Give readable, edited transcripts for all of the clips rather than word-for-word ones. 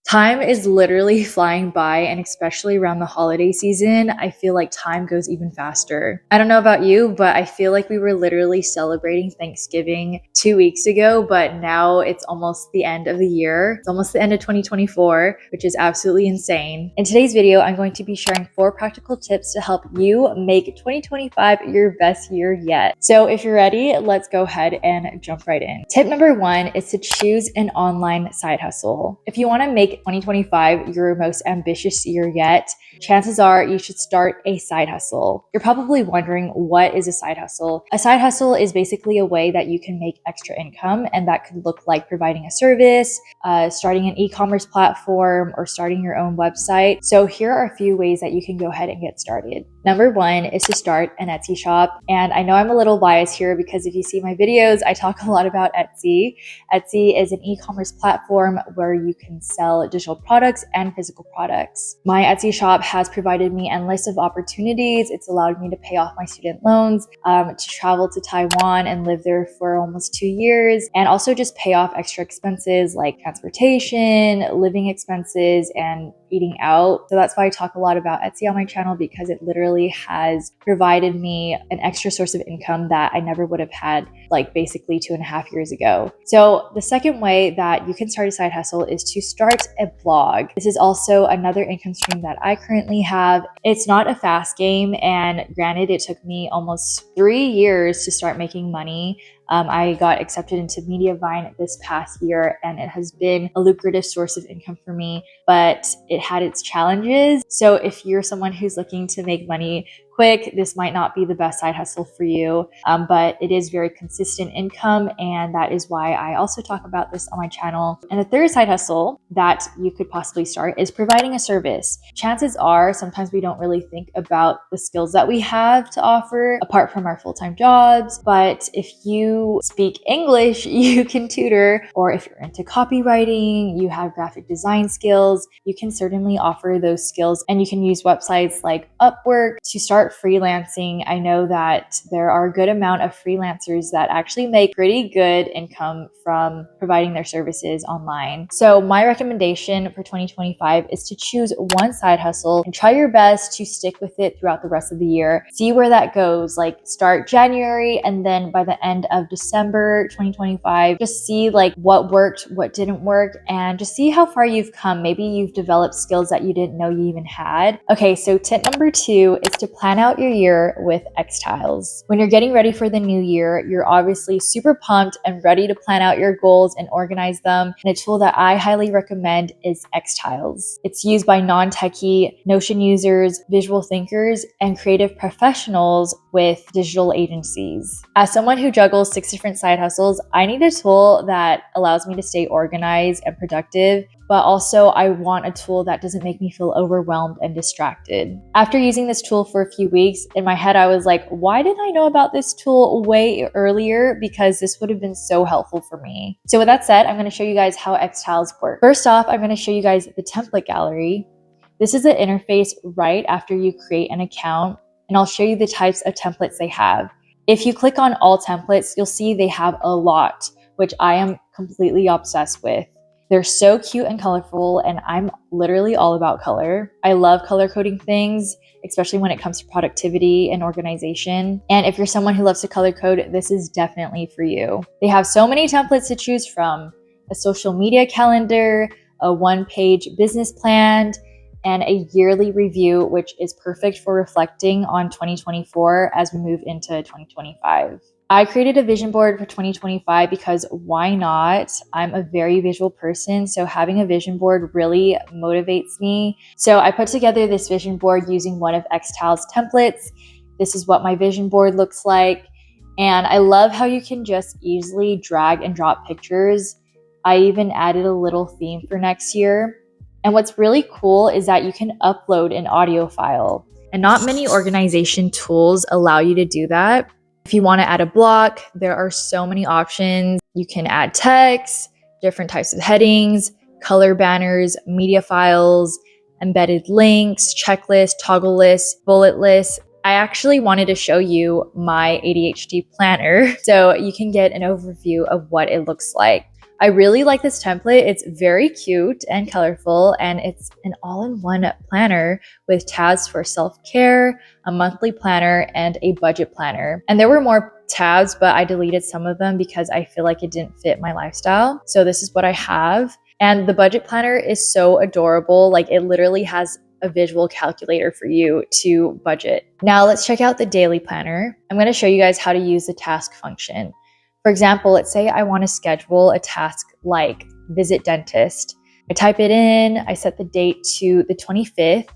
Time is literally flying by, and especially around the holiday season, I feel like time goes even faster. I don't know about you, but I feel like we were literally celebrating Thanksgiving 2 weeks ago, but now it's almost the end of the year. It's almost the end of 2024, which is absolutely insane. In today's video, I'm going to be sharing 4 practical tips to help you make 2025 your best year yet. So if you're ready, let's go ahead and jump right in. Tip number 1 is to choose an online side hustle. If you want to make 2025 your most ambitious year yet, chances are you should start a side hustle. You're probably wondering, what is a side hustle? A side hustle is basically a way that you can make extra income, and that could look like providing a service, starting an e-commerce platform, or starting your own website. So here are a few ways that you can go ahead and get started. Number 1 is to start an Etsy shop. And I know I'm a little biased here because if you see my videos, I talk a lot about Etsy. Etsy is an e-commerce platform where you can sell digital products and physical products. My Etsy shop has provided me endless of opportunities. It's allowed me to pay off my student loans, to travel to Taiwan and live there for almost 2 years, and also just pay off extra expenses like transportation, living expenses, and eating out. So that's why I talk a lot about Etsy on my channel, because it literally has provided me an extra source of income that I never would have had like basically 2.5 years ago. So the second way that you can start a side hustle is to start a blog. This is also another income stream that I currently have. It's not a fast game, and granted, it took me almost 3 years to start making money. I got accepted into Mediavine this past year, and it has been a lucrative source of income for me, but it had its challenges. So if you're someone who's looking to make money quick, this might not be the best side hustle for you, but it is very consistent income, and that is why I also talk about this on my channel. And the third side hustle that you could possibly start is providing a service. Chances are sometimes we don't really think about the skills that we have to offer apart from our full-time jobs, but if you speak English, you can tutor, or if you're into copywriting, you have graphic design skills, you can certainly offer those skills, and you can use websites like Upwork to start freelancing. I know that there are a good amount of freelancers that actually make pretty good income from providing their services online. So my recommendation for 2025 is to choose one side hustle and try your best to stick with it throughout the rest of the year. See where that goes. Like start January, and then by the end of December 2025, just see like what worked, what didn't work, and just see how far you've come. Maybe you've developed skills that you didn't know you even had. Okay, so tip number 2 is to plan out your year with xTiles. When you're getting ready for the new year, you're obviously super pumped and ready to plan out your goals and organize them. And a tool that I highly recommend is xTiles. It's used by non-techie Notion users, visual thinkers, and creative professionals with digital agencies. As someone who juggles 6 different side hustles, I need a tool that allows me to stay organized and productive, but also I want a tool that doesn't make me feel overwhelmed and distracted. After using this tool for a few weeks, in my head I was like, why didn't I know about this tool way earlier? Because this would have been so helpful for me. So with that said, I'm going to show you guys how xTiles work. First off, I'm going to show you guys the template gallery. This is the interface right after you create an account, and I'll show you the types of templates they have. If you click on all templates, you'll see they have a lot, which I am completely obsessed with. They're so cute and colorful, and I'm literally all about color. I love color coding things, especially when it comes to productivity and organization. And if you're someone who loves to color code, this is definitely for you. They have so many templates to choose from: a social media calendar, a one-page business plan, and a yearly review, which is perfect for reflecting on 2024 as we move into 2025. I created a vision board for 2025 because why not? I'm a very visual person, so having a vision board really motivates me. So I put together this vision board using one of xTiles templates. This is what my vision board looks like. And I love how you can just easily drag and drop pictures. I even added a little theme for next year. And what's really cool is that you can upload an audio file. And not many organization tools allow you to do that. If you want to add a block, there are so many options. You can add text, different types of headings, color banners, media files, embedded links, checklists, toggle lists, bullet lists. I actually wanted to show you my ADHD planner so you can get an overview of what it looks like. I really like this template. It's very cute and colorful, and it's an all-in-one planner with tabs for self-care, a monthly planner, and a budget planner. And there were more tabs, but I deleted some of them because I feel like it didn't fit my lifestyle. So this is what I have. And the budget planner is so adorable. Like, it literally has a visual calculator for you to budget. Now let's check out the daily planner. I'm going to show you guys how to use the task function. For example, let's say I want to schedule a task like visit dentist. I type it in, I set the date to the 25th,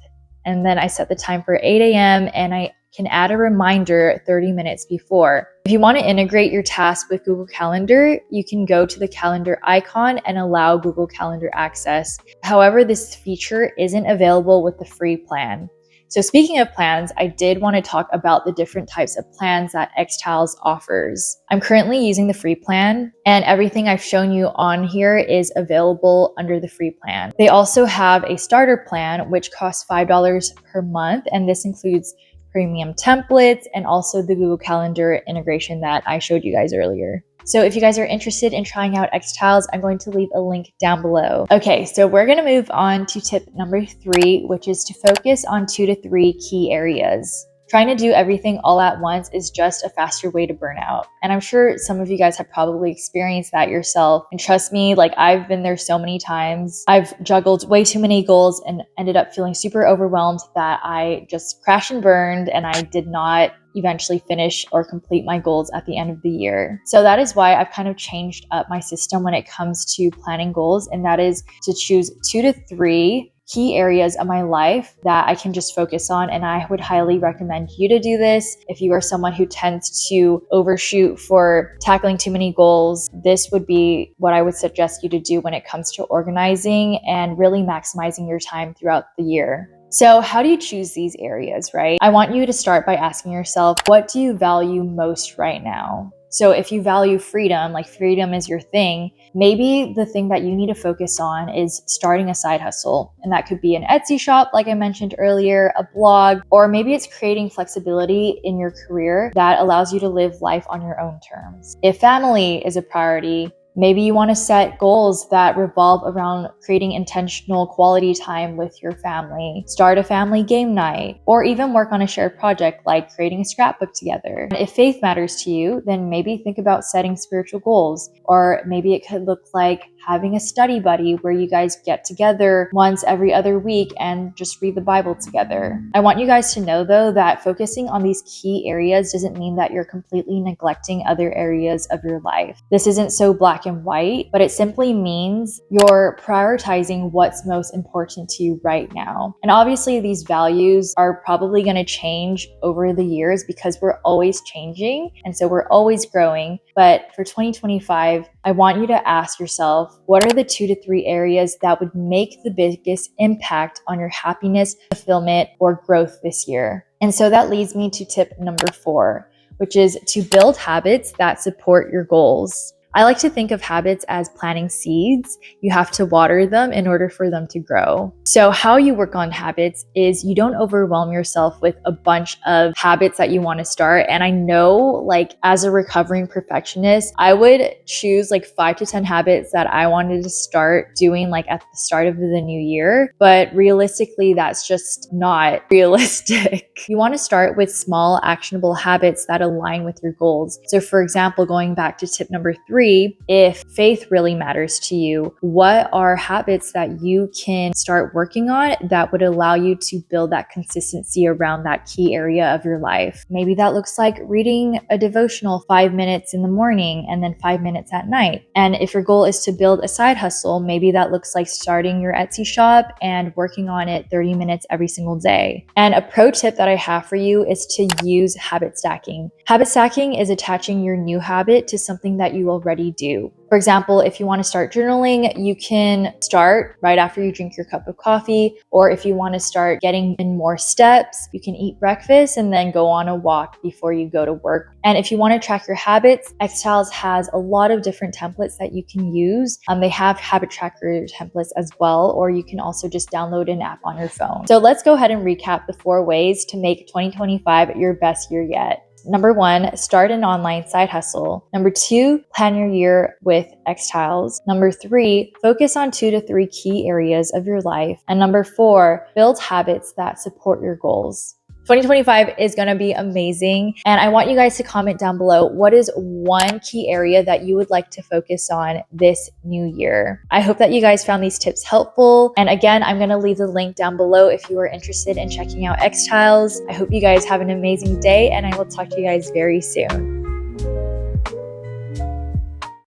and then I set the time for 8 a.m. and I can add a reminder 30 minutes before. If you want to integrate your task with Google Calendar, you can go to the calendar icon and allow Google Calendar access. However, this feature isn't available with the free plan. So speaking of plans, I did want to talk about the different types of plans that xTiles offers. I'm currently using the free plan, and everything I've shown you on here is available under the free plan. They also have a starter plan, which costs $5 per month, and this includes premium templates and also the Google Calendar integration that I showed you guys earlier. So if you guys are interested in trying out xTiles, I'm going to leave a link down below. Okay, so we're going to move on to tip number 3, which is to focus on 2 to 3 key areas. Trying to do everything all at once is just a faster way to burn out. And I'm sure some of you guys have probably experienced that yourself. And trust me, like, I've been there so many times. I've juggled way too many goals and ended up feeling super overwhelmed that I just crashed and burned, and I did not eventually finish or complete my goals at the end of the year. So that is why I've kind of changed up my system when it comes to planning goals, and that is to choose 2 to 3 key areas of my life that I can just focus on. And I would highly recommend you to do this. If you are someone who tends to overshoot for tackling too many goals, this would be what I would suggest you to do when it comes to organizing and really maximizing your time throughout the year. So how do you choose these areas, right? I want you to start by asking yourself, what do you value most right now? So if you value freedom, like freedom is your thing, maybe the thing that you need to focus on is starting a side hustle. And that could be an Etsy shop, like I mentioned earlier, a blog, or maybe it's creating flexibility in your career that allows you to live life on your own terms. If family is a priority, maybe you want to set goals that revolve around creating intentional quality time with your family, start a family game night, or even work on a shared project like creating a scrapbook together. If faith matters to you, then maybe think about setting spiritual goals, or maybe it could look like having a study buddy where you guys get together once every other week and just read the Bible together. I want you guys to know, though, that focusing on these key areas doesn't mean that you're completely neglecting other areas of your life. This isn't so black and white, but it simply means you're prioritizing what's most important to you right now. And obviously these values are probably going to change over the years because we're always changing, and so we're always growing. But for 2025, I want you to ask yourself, what are the 2 to 3 areas that would make the biggest impact on your happiness, fulfillment, or growth this year? And so that leads me to tip number 4, which is to build habits that support your goals. I like to think of habits as planting seeds. You have to water them in order for them to grow. So how you work on habits is you don't overwhelm yourself with a bunch of habits that you want to start. And I know, like, as a recovering perfectionist, I would choose like 5 to 10 habits that I wanted to start doing like at the start of the new year. But realistically, that's just not realistic. You want to start with small, actionable habits that align with your goals. So for example, going back to tip number 3, if faith really matters to you, what are habits that you can start working on that would allow you to build that consistency around that key area of your life? Maybe that looks like reading a devotional 5 minutes in the morning and then 5 minutes at night. And if your goal is to build a side hustle, maybe that looks like starting your Etsy shop and working on it 30 minutes every single day. And a pro tip that I have for you is to use habit stacking. Habit stacking is attaching your new habit to something that you already do. For example, if you want to start journaling, you can start right after you drink your cup of coffee. Or if you want to start getting in more steps, you can eat breakfast and then go on a walk before you go to work. And if you want to track your habits, xTiles has a lot of different templates that you can use. They have habit tracker templates as well, or you can also just download an app on your phone. So let's go ahead and recap the 4 ways to make 2025 your best year yet. Number 1, start an online side hustle. Number 2, plan your year with xTiles. Number 3, focus on 2 to 3 key areas of your life. And number 4, build habits that support your goals. 2025 is going to be amazing. And I want you guys to comment down below, what is one key area that you would like to focus on this new year? I hope that you guys found these tips helpful. And again, I'm going to leave the link down below if you are interested in checking out xTiles. I hope you guys have an amazing day, and I will talk to you guys very soon.